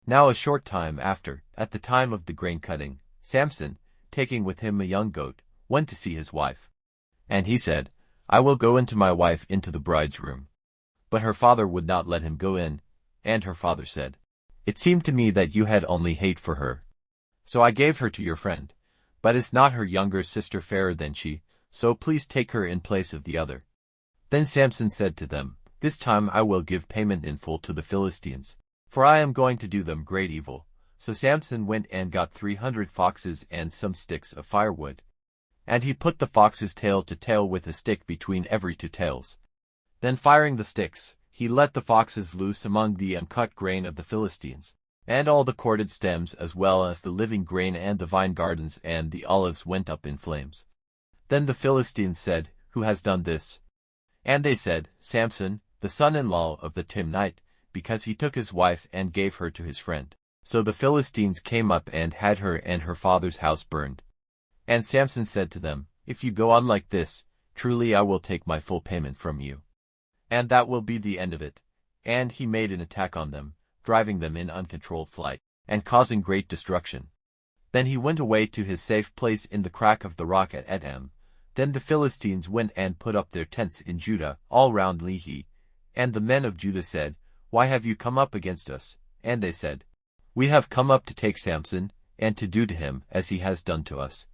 Now a short time after, at the time of the grain cutting, Samson, taking with him a young goat, went to see his wife. And he said, I will go into my wife into the bride's room. But her father would not let him go in, and her father said, It seemed to me that you had only hate for her. So I gave her to your friend. But is not her younger sister fairer than she? So please take her in place of the other. Then Samson said to them, This time I will give payment in full to the Philistines, for I am going to do them great evil. So Samson went and got 300 foxes and some sticks of firewood. And he put the fox's tail to tail with a stick between every two tails. Then firing the sticks, he let the foxes loose among the uncut grain of the Philistines, and all the corded stems as well as the living grain and the vine gardens and the olives went up in flames. Then the Philistines said, Who has done this? And they said, Samson, the son-in-law of the Timnite, because he took his wife and gave her to his friend. So the Philistines came up and had her and her father's house burned. And Samson said to them, If you go on like this, truly I will take my full payment from you. And that will be the end of it. And he made an attack on them, driving them in uncontrolled flight, and causing great destruction. Then he went away to his safe place in the crack of the rock at Edom. Then the Philistines went and put up their tents in Judah, all round Lehi. And the men of Judah said, Why have you come up against us? And they said, We have come up to take Samson, and to do to him as he has done to us.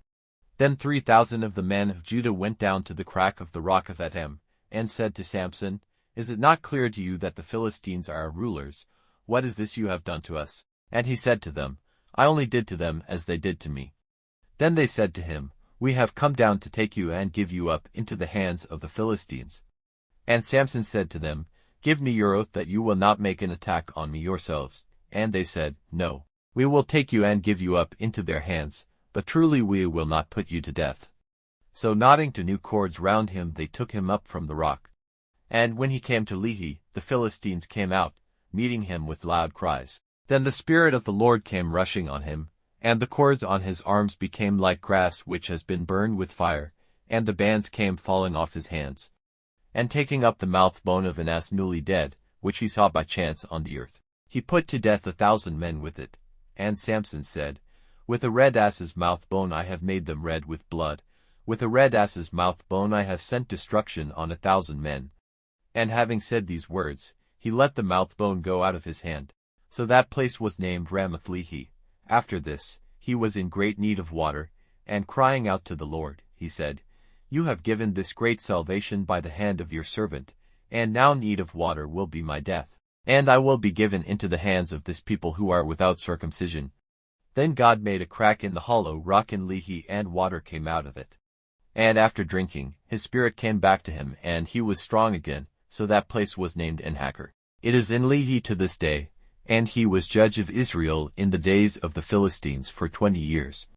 Then 3,000 of the men of Judah went down to the crack of the rock of Edom, and said to Samson, Is it not clear to you that the Philistines are our rulers? What is this you have done to us? And he said to them, I only did to them as they did to me. Then they said to him, We have come down to take you and give you up into the hands of the Philistines. And Samson said to them, Give me your oath that you will not make an attack on me yourselves. And they said, No, we will take you and give you up into their hands, but truly we will not put you to death. So knotting two new cords round him they took him up from the rock. And when he came to Lehi, the Philistines came out, meeting him with loud cries. Then the Spirit of the Lord came rushing on him, and the cords on his arms became like grass which has been burned with fire, and the bands came falling off his hands. And taking up the mouth bone of an ass newly dead, which he saw by chance on the earth, he put to death 1,000 men with it. And Samson said, With a red ass's mouth bone I have made them red with blood. With a red ass's mouth bone I have sent destruction on 1,000 men. And having said these words, he let the mouth bone go out of his hand. So that place was named Ramath-lehi. After this, he was in great need of water, and crying out to the Lord, he said, You have given this great salvation by the hand of your servant, and now need of water will be my death. And I will be given into the hands of this people who are without circumcision. Then God made a crack in the hollow rock in Lehi, and water came out of it. And after drinking, his spirit came back to him, and he was strong again, so that place was named En-hakkore. It is in Lehi to this day, and he was judge of Israel in the days of the Philistines for 20 years.